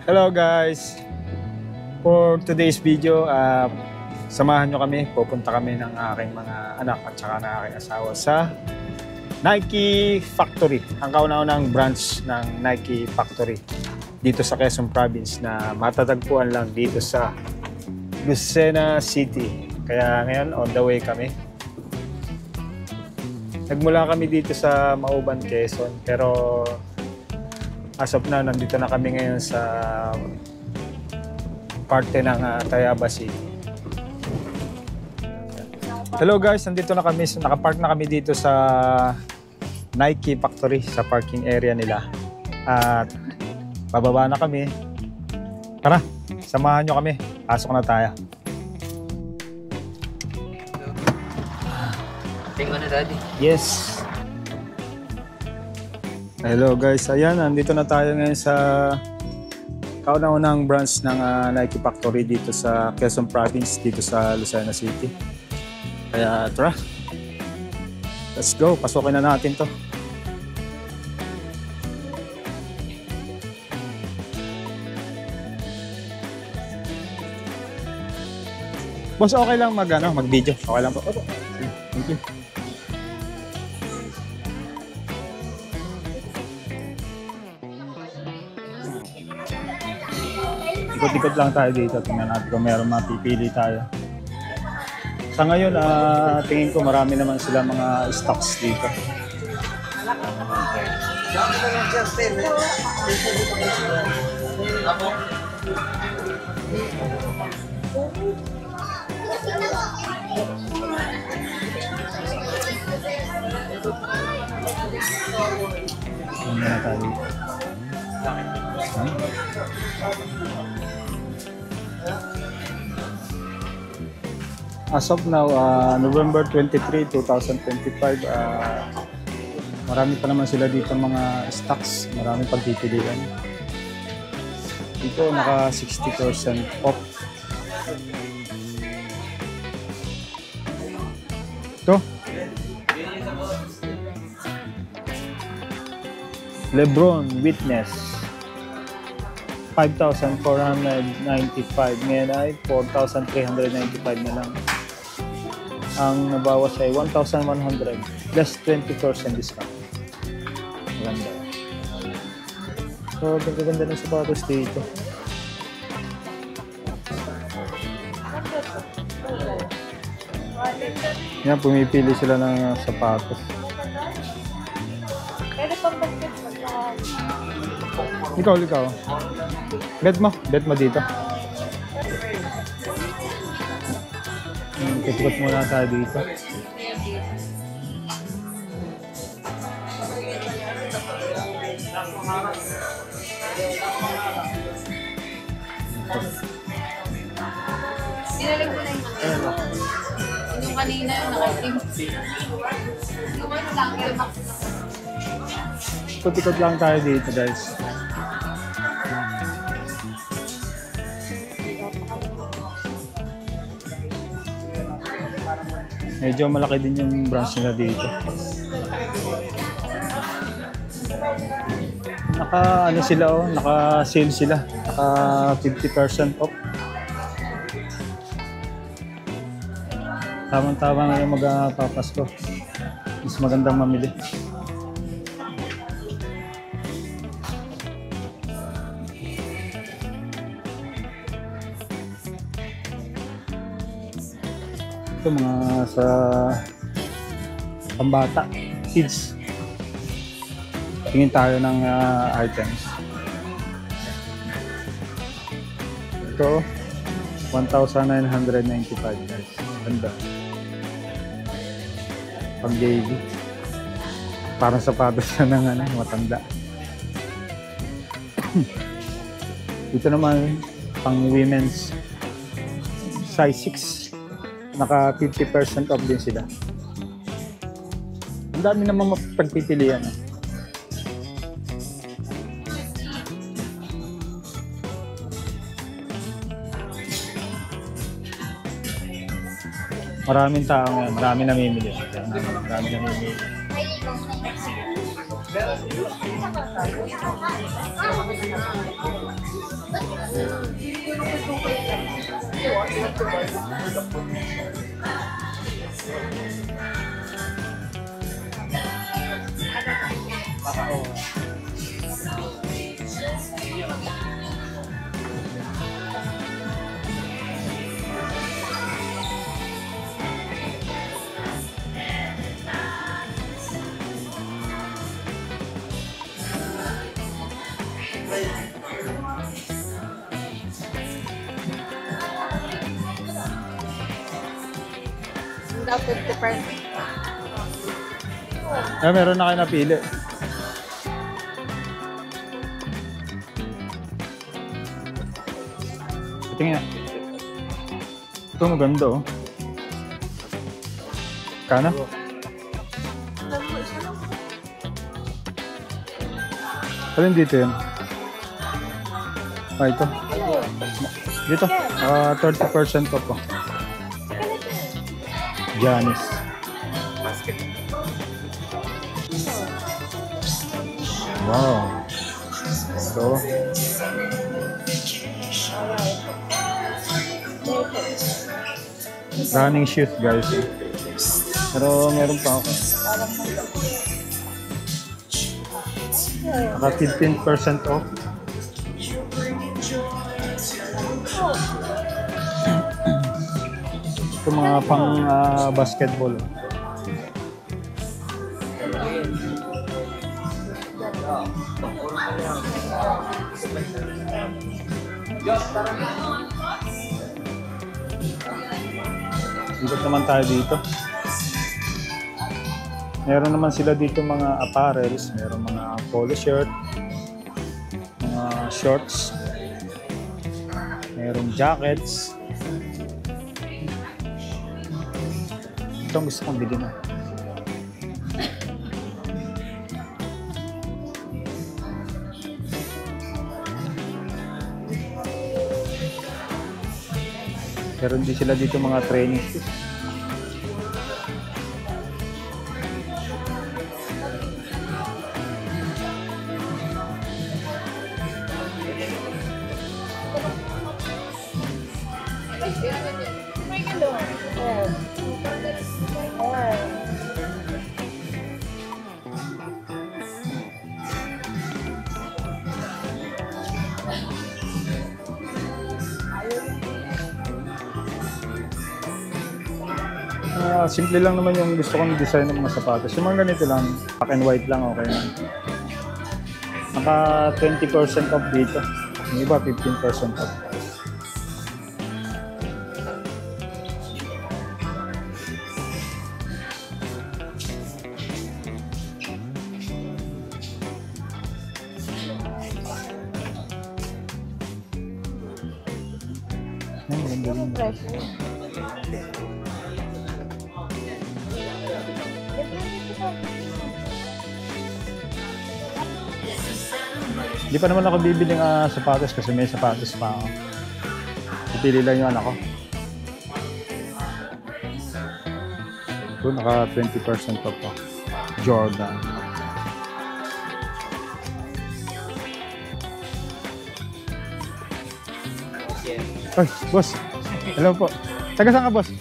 Hello guys! For today's video, samahan nyo kami. Pupunta kami ng aking mga anak at saka ng aking asawa sa Nike Factory. Ang kauna-unang branch ng Nike Factory dito sa Quezon Province na matatagpuan lang dito sa Lucena City. Kaya ngayon, on the way kami. Nagmula kami dito sa Mauban, Quezon. Pero as of now, nandito na kami ngayon sa parte ng Tayaba City. Hello guys, nandito na kami. Nakapark na kami dito sa Nike Factory, sa parking area nila. At bababa na kami. Tara, samahan nyo kami. Pasok na tayo. Tingnan na, Daddy. Yes. Hello guys, ayan, nandito na tayo ngayon sa kauna-unang branch ng Nike Factory dito sa Quezon Province, dito sa Lucena City. Kaya tara, let's go, pasukin na natin to. Boss, okay lang mag-video? Okay lang po. Thank you. Ikot-ikot lang tayo dito. Tingnan natin kung meron mapipili tayo. Sa ngayon, tingin ko marami naman sila mga stocks dito. Tingnan na tayo dito. As of now, November 23, 2025, marami pa naman sila dito mga stocks, marami pagpipilian. Dito naka 60% off. Ito. Lebron Witness. 5,495. Ngayon ay 4,395 na lang. Ang nabawas ay 1,100 plus 20% discount. Maganda. So, ganda ng sapatos dito. Yan, pumipili sila ng sapatos. Ikaw. Bet mo dito. Tikot muna tayo dito. Sinalag ko na yung kanina yung naka-team. Tikot lang tayo dito guys. Medyo malaki din yung branch nila dito. Naka sale sila. Naka 50% off. Tamang-tama ngayon magpapasko. Mas magandang mamili. Ito mga sa pambata, kids. Tingin tayo ng items. Ito 1,995 guys. Ganda. Pang baby. Parang sapatos na ng matanda. Ito naman pang women's size 6. Naka 50% off din sila. Ang dami namang mapagpipilian. Maraming tao ngayon, marami namimili. Marami namimili. Daw 50%. Meron na kayo napili. Ito nga. Ito maganda oh. Kana? Alin dito yun? Ito. Dito. 30% off po. Janice. Wow. So. Running shoes guys. Pero meron pa ako. Naka 15% off. Ito mga pang basketball. Ikot naman tayo dito. Meron naman sila dito mga apparels, meron mga polo shirt, mga shorts, meron jackets. Ito ang gusto kong bilhin na. Meron din sila dito mga training shoes. Simple lang naman yung gusto kong design ng mga sapatos. Yung mga ganito lang, black and white lang, okay na. Naka 20% off dito. Yung iba, 15% off. Maganda rin. Hindi pa naman ako bibili ng sapatos kasi may sapatos pa ako. Pipili lang yung anak ko. Ito, naka 20% off pa. Jordan. Ay, boss. Hello po. Taga saan ka, boss?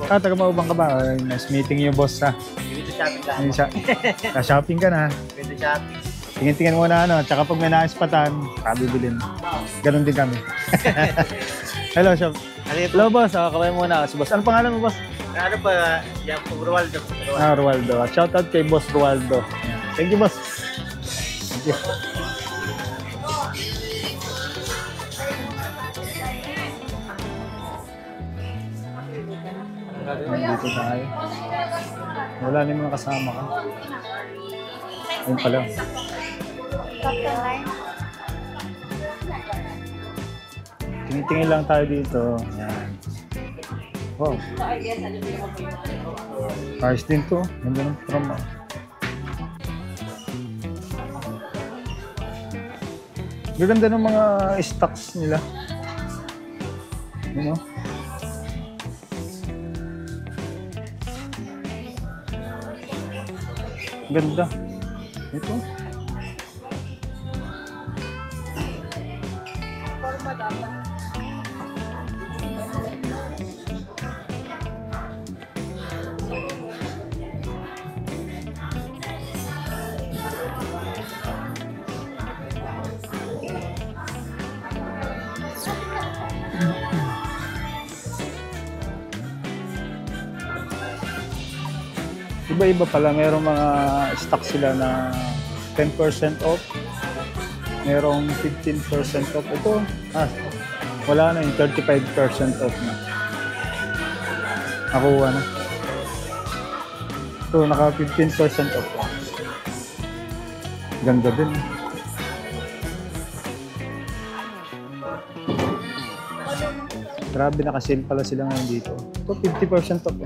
Taga Maubang ka ba? Nice meeting you, boss, ha? Na-shopping ka na. Tingin-tingin muna ano, tsaka pag may naispatan, kabibilin. Ganon din kami. Hello, shop. Hello, boss. Kaway muna ako si boss. Ano pangalan mo, boss? Ano pa, yan po, Rualdo. Rualdo. Shoutout kay boss Rualdo. Thank you, boss. Thank you. Dito tayo. Wala na yung mga kasama ka. Ayun pala. Tingin-tingin lang tayo dito. Ayan. Wow. Ayos din to. Ganda ng promo. Gaganda ng mga stocks nila. You know? Ganda. Ito. iba-iba pala. Merong mga stock sila na 10% off. Merong 15% off. Ito, wala na yung 35% off na. Nakuha na. Ito, naka 15% off. Ganda din. Grabe, naka-sale pala sila ngayon dito. Ito, 50% off.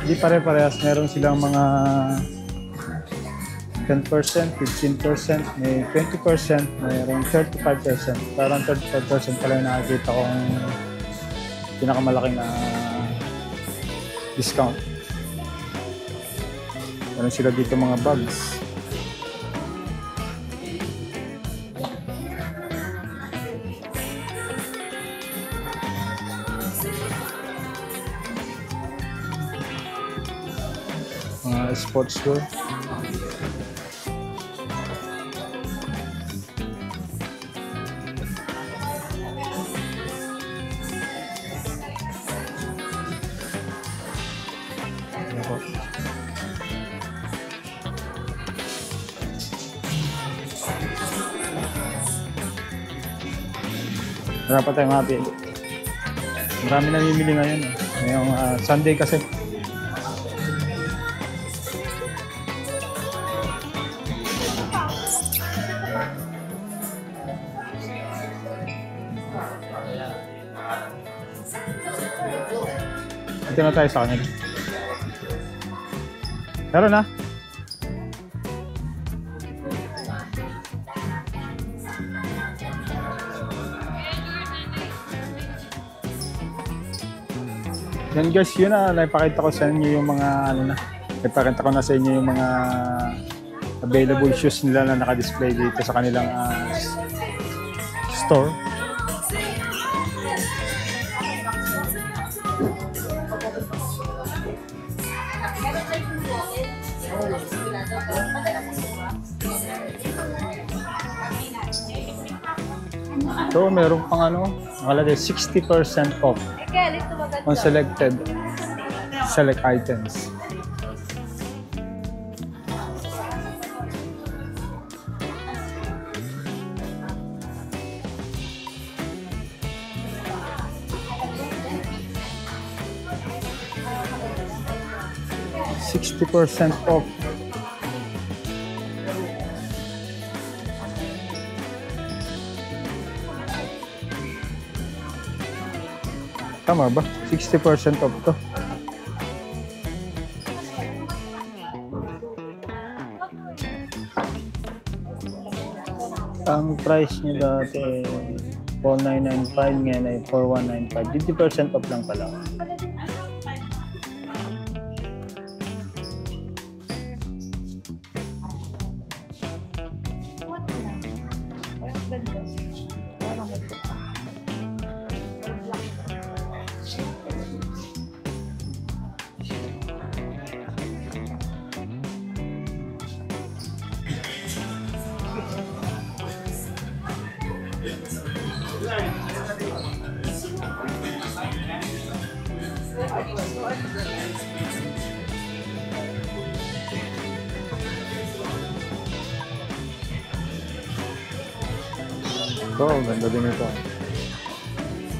Hindi pare-parehas. Meron silang mga 10%, 15%, may 20%, mayroong 35%. Parang 35% pala yung nakikita kong pinakamalaking discount. Meron sila dito mga bags. Mga sportswear. Ako. Wala pa tayong mapili. Marami namimili ngayon. Ngayong Sunday kasi. Ito na tayo sa kanila. Meron na. Yan guys, yun na. Naipakita ko sa inyo yung mga naipakita ko na sa inyo yung mga available shoes nila na naka-display dito sa kanilang store. So, meron pang nakalagay 60% off on selected select items. %60 off. Tama ba? 60% off to. Ang price niya dati 4995, ngayon ay 4195. 50% off lang pala. Ito, ganda din ito.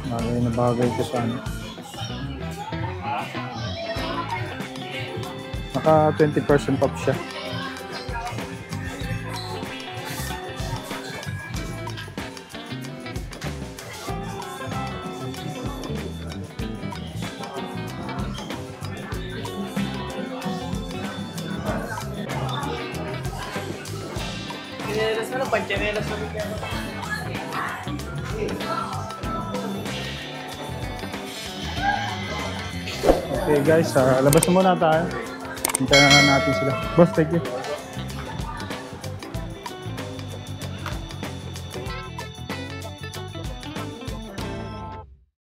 Bagay na bagay ko sa Naka 20% off siya. Chinelas na, panchinelas na bigyan. Okay guys, labas na muna tayo. Hintayin na natin sila. Boss, thank you.